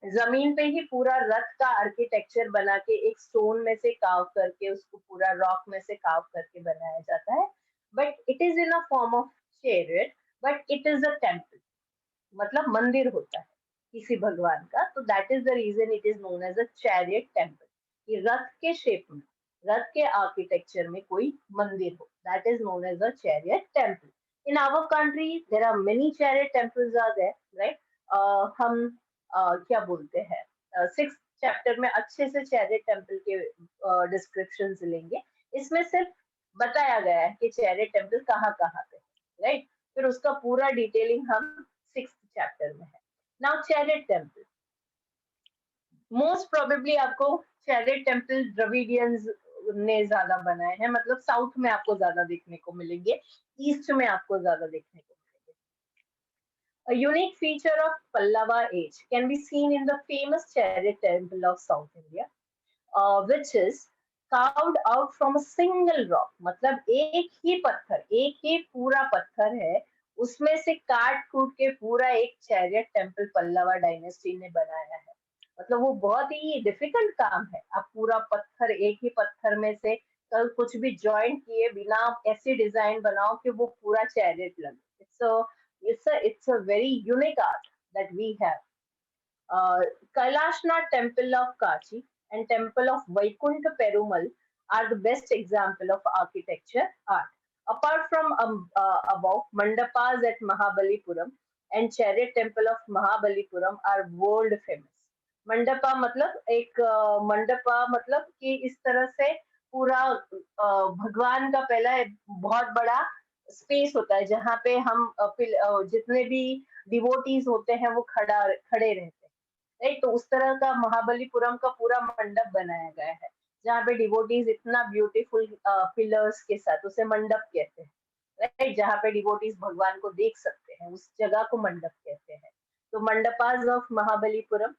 जमीन पे ही पूरा रथ का आर्किटेक्चर बना के एक स्टोन में से कार्व करके उसको पूरा रॉक में से कार्व करके बनाया जाता है। But it is in a form of chariot, but it is a temple, मतलब मंदिर होता है किसी भगवान का। तो that is the reason it is known as a chariot temple, कि रथ के शेप में, रथ के आर्किटेक्चर में कोई मंदिर हो, that is known as a chariot temple. In our country there are many chariot temples are there, right. हम क्या बोलते हैं, 6th चैप्टर में अच्छे से चैरियट टेम्पल के डिस्क्रिप्शन लेंगे। इसमें सिर्फ बताया गया है कि चैरियट टेम्पल कहाँ कहाँ पे, राइट। फिर उसका पूरा डिटेलिंग हम 6th चैप्टर में है। Now chariot temple, most probably आपको चैरियट टेम्पल द्रविडियंस ने ज्यादा बनाए हैं, मतलब साउथ में आपको ज्यादा देखने को मिलेंगे, ईस्ट में आपको ज्यादा देखने को मिलेंगे। A unique feature of Pallava age can be seen in the famous chariot temple of South India, which is carved out from a single rock। मतलब एक ही पत्थर, एक ही पूरा पत्थर है, उसमें से काट कूट के पूरा एक चैरियट टेम्पल पल्लवा डायनेस्टी ने बनाया है। मतलब वो बहुत ही डिफिकल्ट काम है। आप पूरा पत्थर, एक ही पत्थर में से कल कुछ भी जॉइंट किए बिना ऐसी डिजाइन बनाओ कि वो पूरा चैरियट लगे। It's a very unique art that we have. Kailashnath Temple of Kachi and Temple of Vaikuntha Perumal are the best example of architecture art. Apart from above, mandapas at Mahabalipuram and chariot temple of Mahabalipuram are world famous. Mandapa मतलब एक मंडपा मतलब कि इस तरह से पूरा भगवान का पहला बहुत बड़ा स्पेस होता है जहाँ पे हम जितने भी डिवोटीज होते हैं वो खड़े रहते हैं, राइट। तो उस तरह का महाबलीपुरम का पूरा मंडप बनाया गया है जहाँ पे डिवोटीज इतना ब्यूटीफुल पिलर्स के साथ, उसे मंडप कहते हैं, राइट। जहाँ पे डिवोटीज भगवान को देख सकते हैं उस जगह को मंडप कहते हैं। तो mandapas of Mahabalipuram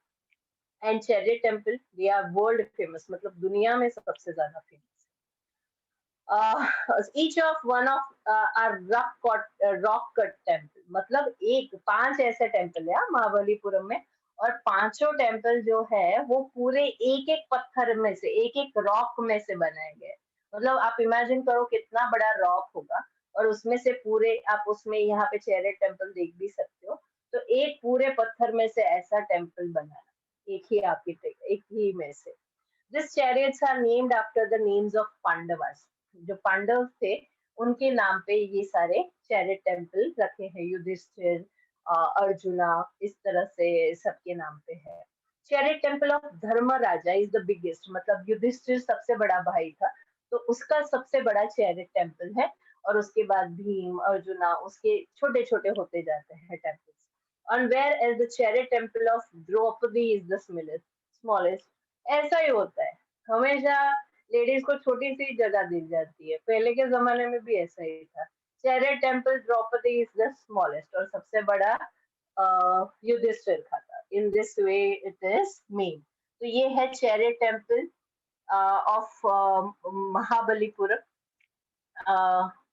and chariot temple they are world famous, मतलब दुनिया में सबसे ज्यादा फेमस। each of one of are rock cut temple, मतलब 5 ऐसे टेम्पल है महाबलीपुरम में, और पांचों टेम्पल जो है वो पूरे एक एक पत्थर में से, एक एक रॉक में से बनाए गए। मतलब आप इमेजिन करो कितना बड़ा रॉक होगा, और उसमें से पूरे आप उसमें यहाँ पे चैरियट टेम्पल देख भी सकते हो। तो एक पूरे पत्थर में से ऐसा टेम्पल बनाना, एक ही आर्किटेक्ट, एक ही में से। These chariots are named after the names of Pandavas। जो पांडव थे उनके नाम पे ये सारे चैरियट टेम्पल रखे हैं। युधिष्ठिर, अर्जुना, इस तरह से सबके नाम पे है। Chariot temple of Dharmaraja is the biggest, मतलब युधिष्ठिर सबसे बड़ा भाई था तो उसका सबसे बड़ा चैरियट टेम्पल है, और उसके बाद भीम, अर्जुना, उसके छोटे छोटे होते जाते हैं temples. and whereas the chariot temple of Draupadi is the smallest. ऐसा ही होता है, हमेशा लेडीज को छोटी सी जगह दी जाती है, पहले के जमाने में भी ऐसा ही था। Chariot temple Draupadi is the smallest, और सबसे बड़ा युधिष्ठिर का था। In this way it is mean. तो ये है chariot temple of Mahabalipuram.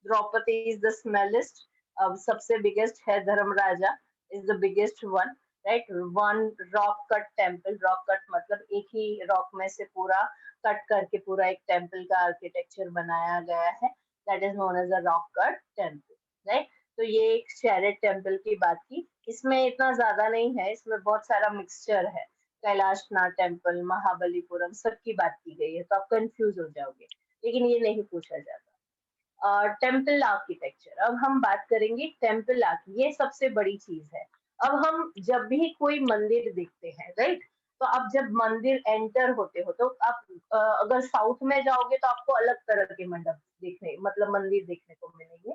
Draupadi is the smallest, सबसे बिगेस्ट है Dharmaraja is the biggest one, right. One rock cut temple, rock cut मतलब एक ही रॉक में से पूरा कट करके पूरा एक टेम्पल का आर्किटेक्चर बनाया गया है, that is known as a rock cut temple, right. तो ये एक चैरियट टेम्पल की बात की, इसमें इतना ज्यादा नहीं है, इसमें बहुत सारा मिक्सचर है, कैलाशनाथ टेम्पल, महाबलीपुरम सबकी बात की गई है, तो आप कंफ्यूज हो जाओगे, लेकिन ये नहीं पूछा जाता। टेम्पल आर्किटेक्चर, अब हम बात करेंगे टेम्पल आर्की, ये सबसे बड़ी चीज है। अब हम जब भी कोई मंदिर देखते हैं, राइट, तो आप जब मंदिर एंटर होते हो तो आप अगर साउथ में जाओगे तो आपको अलग तरह के मंडप देखने मतलब मंदिर देखने को मिलेंगे,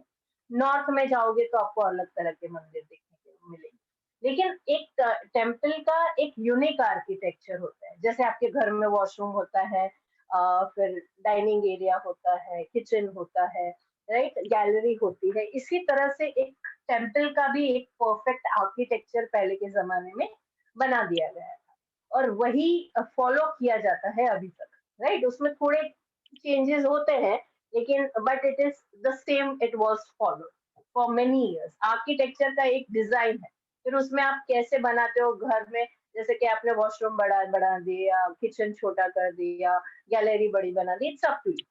नॉर्थ में जाओगे तो आपको अलग तरह के मंदिर देखने को मिलेंगे। लेकिन एक टेम्पल का एक यूनिक आर्किटेक्चर होता है, जैसे आपके घर में वॉशरूम होता है, फिर डाइनिंग एरिया होता है, किचन होता है, राइट, गैलरी होती है, इसी तरह से एक टेम्पल का भी एक परफेक्ट आर्किटेक्चर पहले के जमाने में बना दिया गया था, और वही फॉलो किया जाता है अभी तक, राइट। उसमें थोड़े चेंजेस होते हैं, लेकिन but it is the same, it was follow for many years. Architecture का एक डिजाइन है, फिर उसमें आप कैसे बनाते हो घर में, जैसे कि आपने वॉशरूम बड़ा बना दिया, किचन छोटा कर दिया, गैलरी बड़ी बना दी, it's up to you,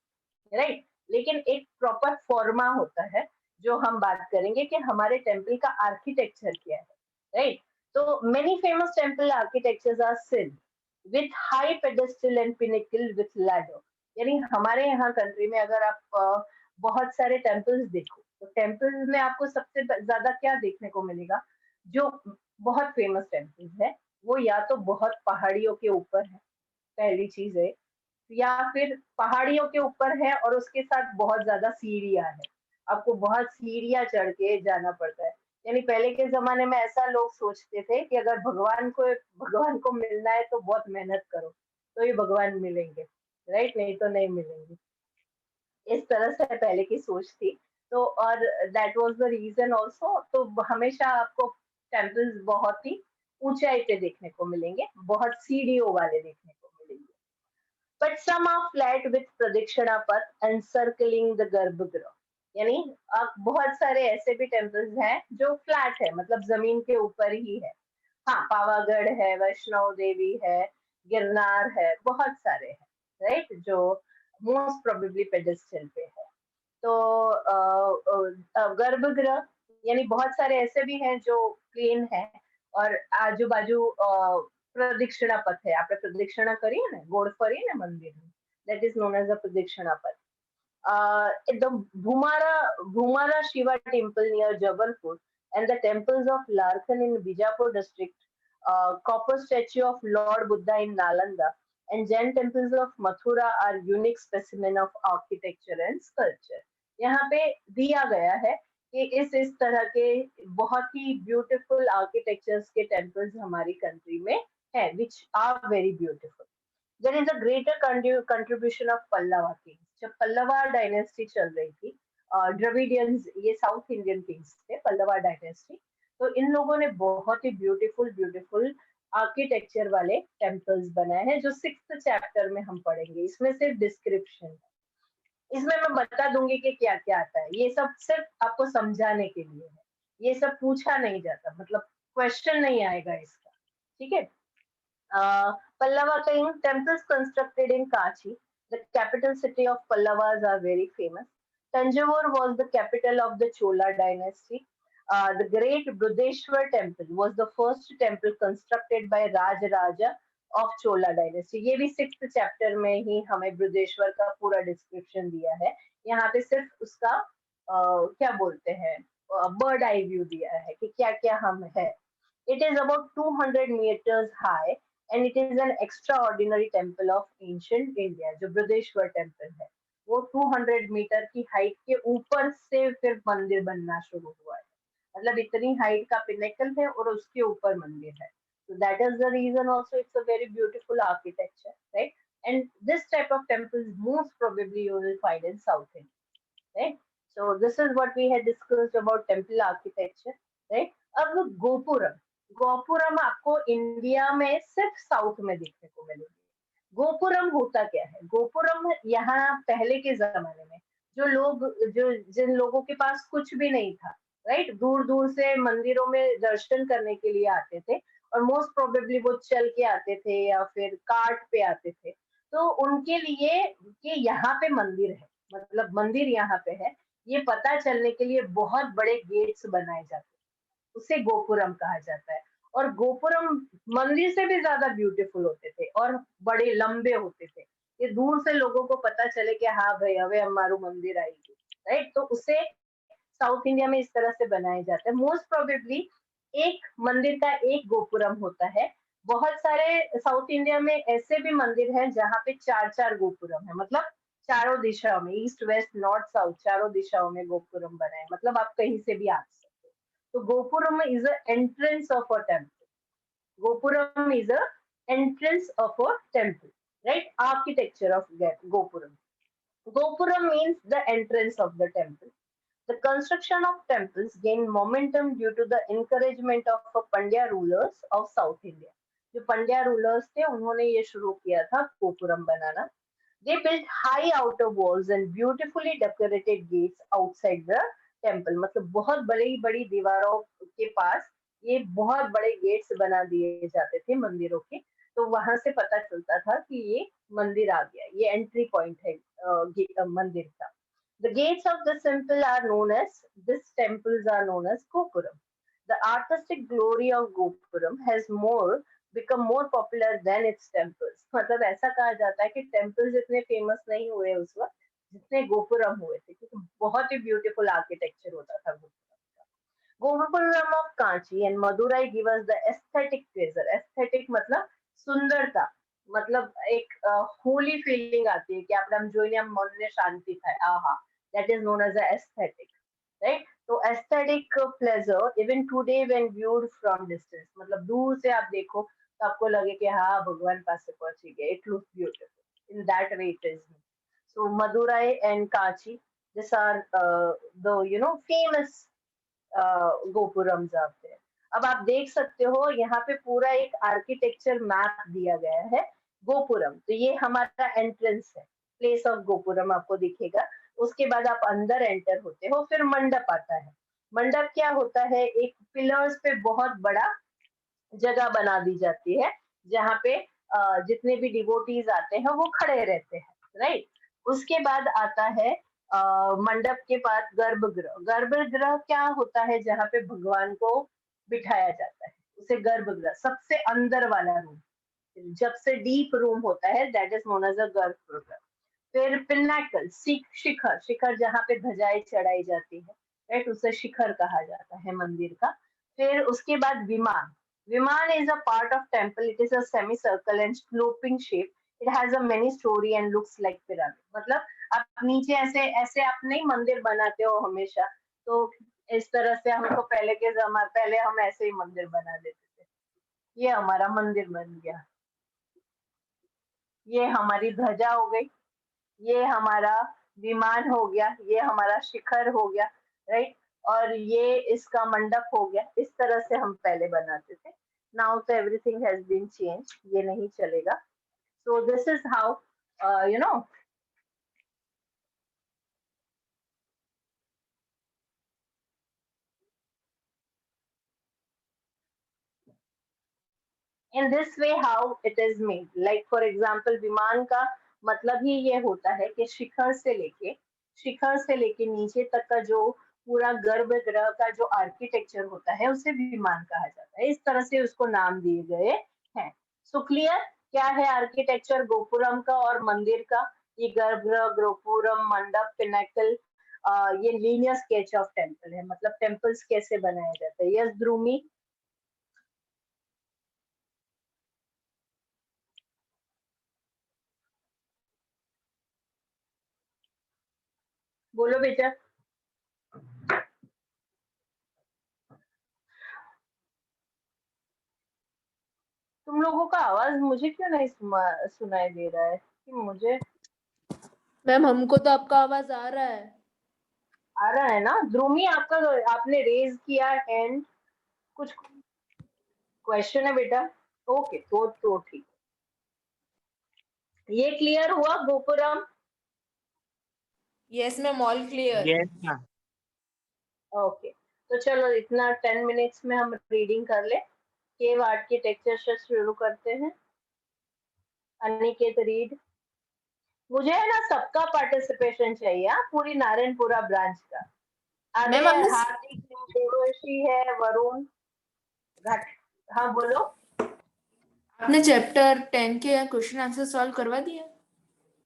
right. लेकिन एक प्रॉपर फॉर्मा होता है, जो हम बात करेंगे कि हमारे टेम्पल का आर्किटेक्चर क्या है, राइट। तो many famous temple architectures are sealed with high pedestal and pinnacle with ladder. यानी हमारे यहाँ कंट्री में अगर आप बहुत सारे टेम्पल्स देखो, तो टेम्पल्स में आपको सबसे ज्यादा क्या देखने को मिलेगा, जो बहुत फेमस टेम्पल्स है वो या तो बहुत पहाड़ियों के ऊपर है, पहली चीज है, या फिर पहाड़ियों के ऊपर है और उसके साथ बहुत ज्यादा सीढ़ियां है, आपको बहुत सीढ़ियां चढ़ के जाना पड़ता है। यानी पहले के जमाने में ऐसा लोग सोचते थे कि अगर भगवान को मिलना है तो बहुत मेहनत करो तो ये भगवान मिलेंगे, राइट, नहीं तो नहीं मिलेंगे। इस तरह से पहले की सोच थी। तो और that was the reason also, तो हमेशा आपको टेम्पल्स बहुत ही ऊंचाई पे देखने को मिलेंगे, बहुत सीढ़ियों वाले देखने को मिलेंगे। But some are flat with pradakshina path encircling the गर्भगृह। यानी अब बहुत सारे ऐसे भी टेम्पल्स हैं जो फ्लैट है, मतलब जमीन के ऊपर ही है। हाँ, पावागढ़ है, वैष्णो देवी है, गिरनार है, बहुत सारे हैं, राइट, जो मोस्ट प्रोबेबली पेडेस्टल पे है। तो गर्भगृह यानी बहुत सारे ऐसे भी हैं जो प्लेन है, और आजू बाजू प्रदक्षिणा पथ है, आपने प्रदक्षिणा करी है ना, गोड़ फरी है ना मंदिर में, that is known as a pradakshina path. The Bhumara Shiva temple near Jabalpur and the temples of Larkhan in Bijapur district, copper statue of Lord Buddha in Nalanda, and Jain temples of Mathura are unique specimen of architecture and sculpture. यहाँ पे दिया गया है कि इस तरह के बहुत ही ब्यूटीफुल आर्किटेक्चर्स के टेम्पल्स हमारी कंट्री में है, which are very beautiful. There is a greater contribution of Pallava kings. जब पल्लवा डायनेस्टी चल रही थी, द्रविडियंस ये साउथ इंडियन किंग्स थे, पल्लवा डायनेस्टी, तो इन लोगों ने बहुत ही ब्यूटीफुल ब्यूटीफुल आर्किटेक्चर वाले टेम्पल्स बनाए हैं, जो 6th चैप्टर में हम पढ़ेंगे। इसमें सिर्फ डिस्क्रिप्शन है, इसमें मैं बता दूंगी कि क्या क्या आता है, ये सब सिर्फ आपको समझाने के लिए है, ये सब पूछा नहीं जाता, मतलब क्वेश्चन नहीं आएगा इसका, ठीक है। Pallava king temples constructed in Kachi, the capital city of Pallavas, are very famous. Tanjavur was the capital of the Chola dynasty. The great Brudeshwar temple was the first temple constructed by Rajaraja of Chola dynasty. ये भी 6th chapter में ही हमें ब्रुदेश्वर का पूरा description दिया है। यहाँ पे सिर्फ उसका क्या बोलते हैं बर्ड आई व्यू दिया है कि क्या क्या हम है। It is about 200 meters high and it is an extraordinary temple of ancient India. जो बृहदेश्वर टेम्पल है वो 200 मीटर की हाइट के ऊपर से फिर मंदिर बनना शुरू हुआ है। मतलब इतनी हाइट का पिनेकल है और उसके ऊपर मंदिर है. So that is the reason also it's a very beautiful architecture, right? And this type of temples most probably you will find in South India, right? So this is what we had discussed about temple architecture, right? अब गोपुरम, गोपुरम आपको India में सिर्फ south में देखने को मिलेगी. गोपुरम होता क्या है? गोपुरम यहाँ पहले के जमाने में जिन लोगों के पास कुछ भी नहीं था, राइट, दूर दूर से मंदिरों में दर्शन करने के लिए आते थे और मोस्ट प्रोबेबली वो चल के आते थे या फिर कार्ट पे आते थे, तो उनके लिए कि यहाँ पे मंदिर है, मतलब मंदिर यहाँ पे है, ये पता चलने के लिए बहुत बड़े गेट्स बनाए जाते हैं, उसे गोपुरम कहा जाता है. और गोपुरम मंदिर से भी ज्यादा ब्यूटीफुल होते थे और बड़े लंबे होते थे, ये दूर से लोगों को पता चले कि हाँ भाई हवे हमारू मंदिर आएगी, राइट. तो उसे साउथ इंडिया में इस तरह से बनाए जाते हैं. मोस्ट प्रोबेबली एक मंदिर का एक गोपुरम होता है. बहुत सारे साउथ इंडिया में ऐसे भी मंदिर हैं जहाँ पे चार चार गोपुरम है, मतलब चारों दिशाओं में, ईस्ट वेस्ट नॉर्थ साउथ चारों दिशाओं में गोपुरम बनाए, मतलब आप कहीं से भी आ सकते हो. तो gopuram is a entrance of a temple. Gopuram is a entrance of a temple, right? Architecture of gopuram. Gopuram means the entrance of the temple. The construction of temples gained momentum due to the encouragement of Pandya rulers of South India. जो Pandya rulers थे उन्होंने ये शुरू किया था गोपुरम बनाना. They built high outer walls and beautifully decorated gates outside the temple. मतलब बहुत बड़ी बड़ी दीवारों के पास ये बहुत बड़े गेट्स बना दिए जाते थे मंदिरों के, तो वहां से पता चलता था कि ये मंदिर आ गया, ये एंट्री पॉइंट है मंदिर का. The gates of the temple are known as, these temples are known as Gopuram. The artistic glory of Gopuram has become more popular than its temples. मतलब ऐसा कहा जाता है कि टेम्पल्स इतने फेमस नहीं हुए उस वक्त जितने गोपुरम हुए थे, क्योंकि बहुत ही ब्यूटीफुल आर्किटेक्चर होता था गोपुरम का. Gopuram of Kanchi and Madurai give us the aesthetic pleasure. Aesthetic मतलब सुंदरता, मतलब एक होली फीलिंग आती है कि આપણે આમ જોઈને આમ મનને શાંતિ થાય, આહા, that is known as the aesthetic, right? तो aesthetic pleasure even today when viewed from distance, मतलब दूर से आप देखो तो आपको लगे कि हाँ भगवान पास पहुंच गए, it looks beautiful, in that way it is. So Madurai and Kanchi, these are the famous gopurams आते हैं. अब आप देख सकते हो यहाँ पे पूरा एक आर्किटेक्चर मैप दिया गया है गोपुरम. तो ये हमारा एंट्रेंस है, प्लेस ऑफ गोपुरम आपको दिखेगा. उसके बाद आप अंदर एंटर होते हो, फिर मंडप आता है. मंडप क्या होता है? एक पिलर्स पे बहुत बड़ा जगह बना दी जाती है जहाँ पे जितने भी डिवोटीज आते हैं वो खड़े रहते हैं, राइट. उसके बाद आता है मंडप के पास गर्भगृह. गर्भगृह क्या होता है? जहाँ पे भगवान को बिठाया जाता है, उसे गर्भगृह, सबसे अंदर वाला रूम, जब से डीप रूम होता है, that is known as a garbhagriha. फिर पिनाकल, शिखर, शिखर जहाँ पे ध्वजाएं चढ़ाई जाती है, राइट, उसे शिखर कहा जाता है मंदिर का. फिर उसके बाद विमान. विमान is a part of temple. It is a semicircle and sloping shape. It has a many story and looks like pyramid. मतलब आप नीचे ऐसे ऐसे आप नहीं मंदिर बनाते हो हमेशा, तो इस तरह से हमको पहले हम ऐसे ही मंदिर बना देते थे. ये हमारा मंदिर बन गया, ये हमारी ध्वजा हो गई, ये हमारा विमान हो गया, ये हमारा शिखर हो गया, राइट, और ये इसका मंडप हो गया. इस तरह से हम पहले बनाते थे. नाउ तो एवरीथिंग हैज बीन चेंज, ये नहीं चलेगा. So this is how in this way how it is made. Like for example विमान का मतलब ही ये होता है कि शिखर से लेके नीचे तक का जो पूरा गर्भगृह का जो आर्किटेक्चर होता है उसे विमान कहा जाता है. इस तरह से उसको नाम दिए गए हैं. सो क्लियर क्या है आर्किटेक्चर गोपुरम का और मंदिर का? ये गर्भगृह, गोपुरम, मंडप, पिनाकल, ये लीनियर स्केच ऑफ टेम्पल है, मतलब टेम्पल्स कैसे बनाया जाता है. यस ध्रुमी, बोलो बेटा. तुम लोगों का आवाज मुझे क्यों नहीं सुनाई दे रहा है? कि मुझे मैम हमको तो आपका आवाज आ रहा है। आ रहा है ना? ध्रुमी, आपका आपने रेज किया हैंड, कुछ क्वेश्चन है बेटा? ओके, तो ठीक। ये क्लियर हुआ gopuram? Yes ma'am, all clear. Yes, ma'am. Okay, तो चलो इतना 10 मिनट्स में हम रीडिंग कर ले। केव आर्किटेक्चर से शुरू करते हैं। अनिकेत रीड। मुझे है ना सबका पार्टिसिपेशन चाहिए, हाँ, पूरी नारायणपुरा ब्रांच का। अरे मैम हमने हार्दिक, देवर्षि है, वरुण, घट, हाँ बोलो। आपने चैप्टर 10 के क्वेश्चन आंसर सॉल्व करवा दिया,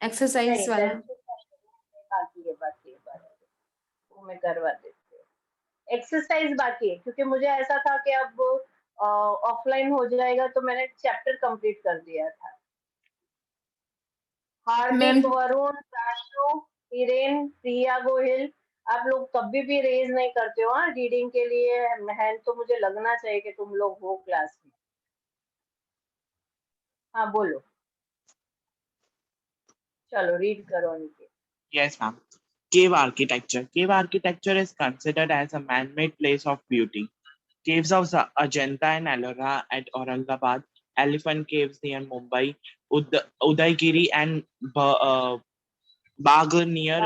एक्सरसाइज नहीं, वाला? बाकी है, वो मैं करवा देती हूँ। एक्सरसाइज बाकी है क्योंकि मुझे ऐसा था कि अब ऑफलाइन हो जाएगा, तो मैंने चैप्टर कंप्लीट कर दिया था। मैम हार्दिक, वरुण, राशु, हिरेन, प्रिया गोहिल, आप लोग कभी भी रेज नहीं करते हो हाँ रीडिंग के लिए हैंड, तो मुझे लगना चाहिए कि तुम लोग हो क्लास में। हाँ बोलो, चलो रीड करो उनके। Yes, ma'am. Cave architecture. Cave architecture is considered as a man-made place of beauty. Caves of Ajanta and Ellora at Aurangabad, Elephant Caves near Mumbai, Udaygiri and Bagh near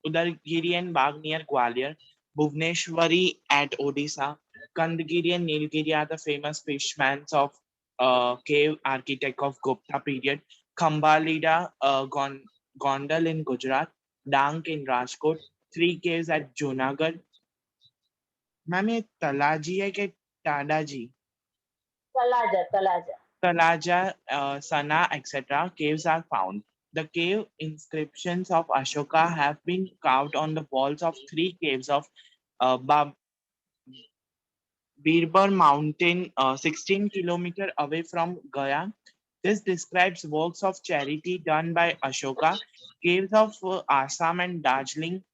Udaygiri and Bagh near Gwalior, Bhubaneswari at Odisha, Kandagiri and Nilgiri are the famous fishmans of cave architect of Gupta period. Khambalida, Gondal in Gujarat, Dank in Rajkot, three caves at Junagadh. Ma'am ये तलाजी है कि टाडाजी? Talaja. Talaja, Sana, etc. caves are found. The cave inscriptions of Ashoka have been carved on the walls of three caves of Birbar Mountain, 16 kilometers away from Gaya. This describes works of charity done by Ashoka. Caves of Assam and Darjeeling,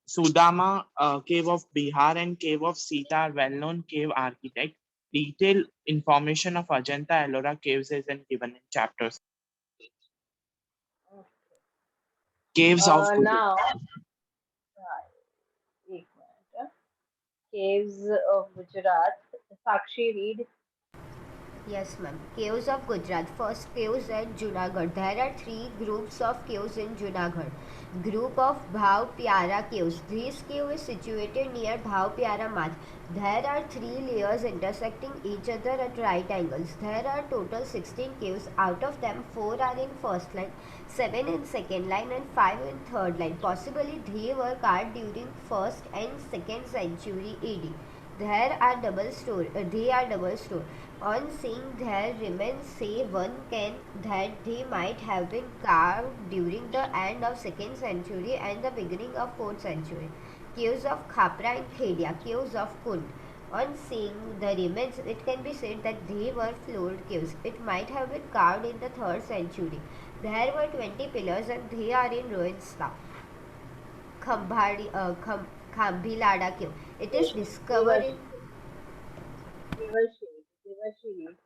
Sudama, cave of Bihar and cave of Sita are well-known cave architect. Detailed information of Ajanta Ellora caves is given in chapters. Caves of now एक minute, caves of Gujarat, Sakshi read. Yes, ma'am. Caves of Gujarat. First, caves at Junagadh. There are three groups of caves in Junagadh. Group of Bhav Pyara caves. This cave is situated near Bhav Pyara Math. There are three layers intersecting each other at right angles. There are total 16 caves. Out of them, 4 are in first line, 7 in second line, and 5 in third line. Possibly they were carved during 1st and 2nd century AD. They are double story. On seeing their remains, say one can that they might have been carved during the end of 2nd century and the beginning of 4th century. Caves of Khapra and Khedia, caves of Kund. On seeing the remains, it can be said that they were floored caves. It might have been carved in the 3rd century. There were 20 pillars and they are in ruins now. Khambilada cave. It is discovered in Devarshi read.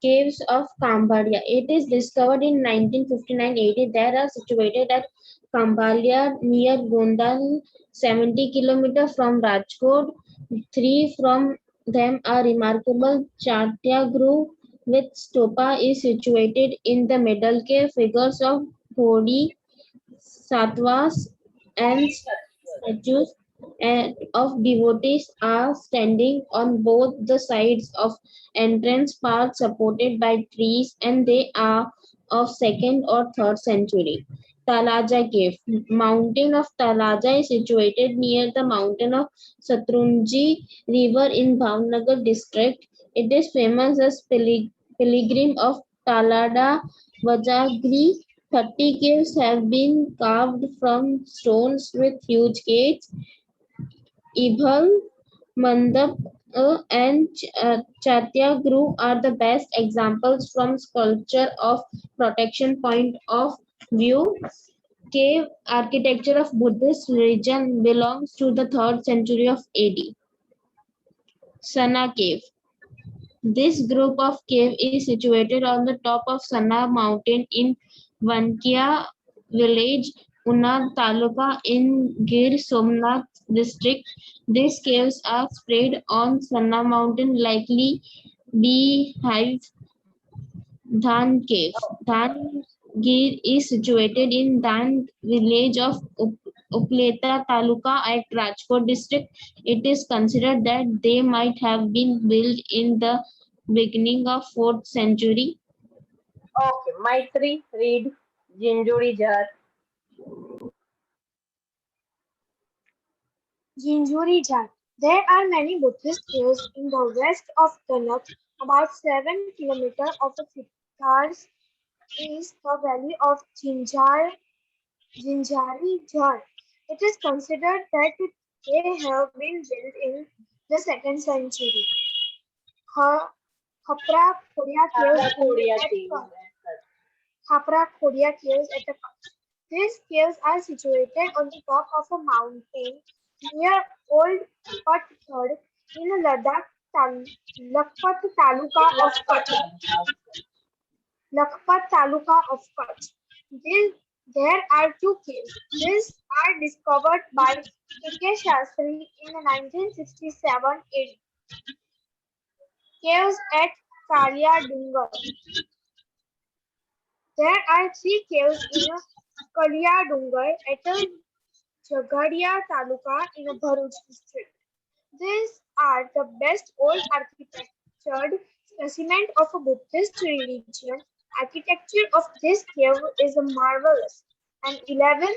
Caves of Cambodia. It is discovered in 1959-80. They are situated at Cambodia near Gondal, 70 kilometers from Rajkot. Three from them are remarkable. Chatyagru with stupa is situated in the middle cave. Figures of Bodhisattvas and statues of devotees are standing on both the sides of entrance path supported by trees, and they are of 2nd or 3rd century. Talaja Cave. Mountain of Talaja is situated near the mountain of Satrunji River in Bhavnagar district. It is famous as pilgrim of Talada Vajagri. 30 caves have been carved from stones with huge gates. Ibhal, Mandap, and Chatyagru are the best examples from sculpture of protection point of view. Cave architecture of Buddhist religion belongs to the 3rd century of AD. Sana Cave. This group of cave is situated on the top of Sana mountain in Vankia village, Una Taluka in Gir Somnath district. These caves are spread on Sana mountain, likely beehive Dhan Cave. Dhan Gir is situated in Dhan village of Upleta Taluka at Rajkot district. It is considered that they might have been built in the beginning of 4th century. Okay, Maitri, read Jinjuri Jar. Jinjuri Jat. There are many Buddhist caves in the west of Tanakh. About 7 kilometers of the Sitars is the valley of Jinjari Jat. It is considered that they have been built in the 2nd century. Khapra Khoria caves Korea at team. Khapra Khoria caves at the Kutch. These caves are situated on the top of a mountain near Old Patthad in Lakhpat taluka of Kutch. There are 2 caves. These are discovered by K.K. Shastri in 1967 AD. Caves at Kalia Dungar. There are 3 caves in Kalia Dungar at Jagadia Taluka in Bharuch district. These are the best old architectured specimen of a Buddhist religion. Architecture of this cave is marvelous. An 11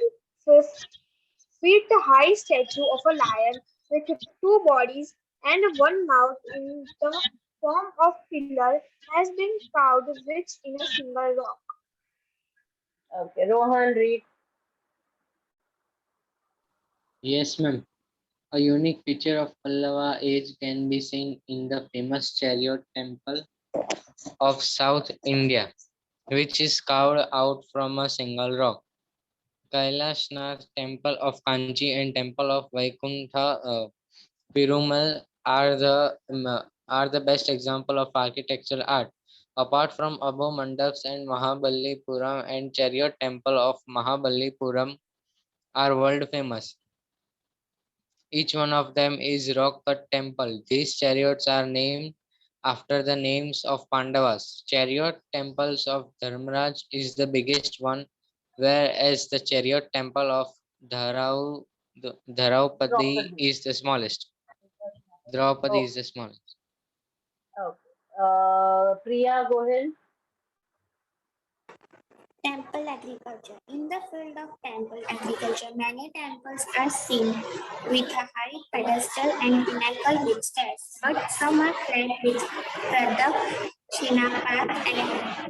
feet high statue of a lion with 2 bodies and 1 mouth in the form of pillar has been carved which in a single rock. Okay, Rohan, read. Yes, ma'am. A unique feature of Pallava age can be seen in the famous chariot temple of South India, which is carved out from a single rock. Kailashnath Temple of Kanchi and Temple of Vaikuntha Perumal are the best example of architectural art. Apart from above mandaps and Mahabalipuram and chariot temple of Mahabalipuram are world famous. Each one of them is rock cut temple. These chariots are named after the names of Pandavas. Chariot temples of Dharmaraj is the biggest one, whereas the chariot temple of Dharaupadi Draupadi. is the smallest. Draupadi Oh, is the smallest. okay. Priya, go ahead. Temple agriculture. In the field of temple agriculture, many temples are seen with a high pedestal and pinnacle with stairs, but some are flat with Pradakshina path and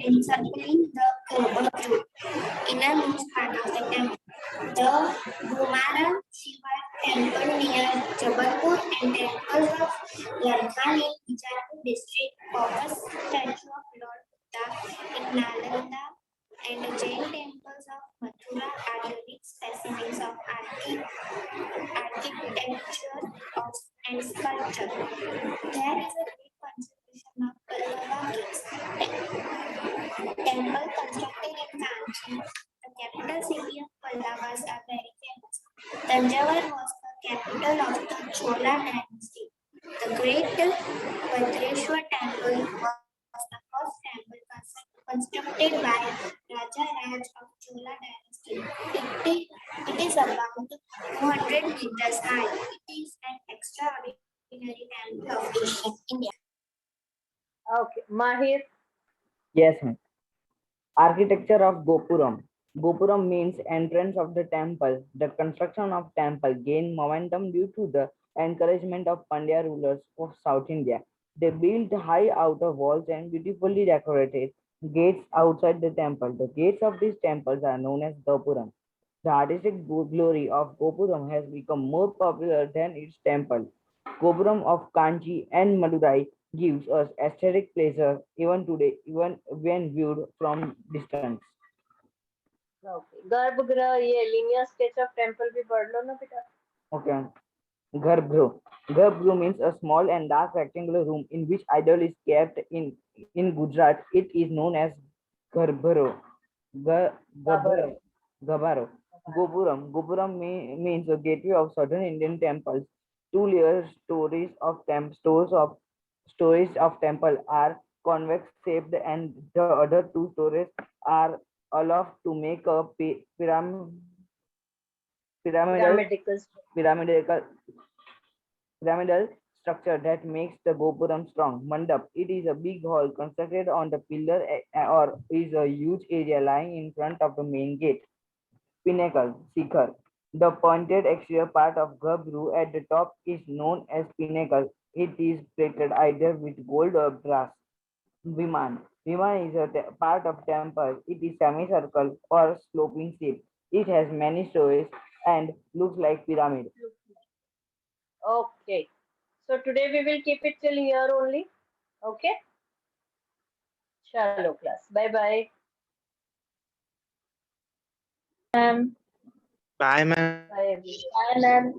encircling the innermost part of the temple. The Bhumara Shiva temple near Jabalpur and temples of Lardhan in Bijapur district offers statue of Lord Buddha in Nalanda and the Jain temples of Mathura are unique specimens of architecture and sculpture. There is a great contribution of Pallava caves. Temple constructed in Kanchi, the capital city of Pallavas, are very famous. Tanjavur was the capital of the Chola dynasty. The great Bhadrashwar temple was the first temple constructed by Raja Raj of Chola dynasty. It is about 200 meters high. It is an extraordinary temple of ancient India. Okay, Mahir. Yes, ma'am. Architecture of Gopuram. Gopuram means entrance of the temple. The construction of temple gained momentum due to the encouragement of Pandya rulers of South India. They built high outer walls and beautifully decorated gates outside the temple. The gates of these temples are known as Gopuram. The artistic glory of Gopuram has become more popular than its temple. Gopuram of Kanchi and Madurai gives us aesthetic pleasure even today, even when viewed from distance. Okay. गर्भगृह ये linear sketch of temple भी पढ़ लो ना बेटा. Okay. Garbhagruh. Garbhagruh means a small and dark rectangular room in which idol is kept. In Gujarat, it is known as Garbhagruh. Gabaro. Gabaro. Gopuram means a gateway of southern Indian temples. Two-layer stories of temple are convex shaped, and the other two stories are aloft to make a pyramidal Grammatical. pyramidal pyramidal structure that makes the Gopuram strong. Mandap, it is a big hall constructed on the pillar or is a huge area lying in front of the main gate. Pinnacle, Shikhar. The pointed exterior part of Garbhagruh at the top is known as pinnacle. It is plated either with gold or brass. Viman. Viman is a part of temple. It is semicircle or sloping shape. It has many stories and looks like pyramid. Okay. So today we will keep it till here only. Okay. Chalo class. Bye bye. Ma'am. Bye, ma'am. Bye everyone. Bye, ma'am.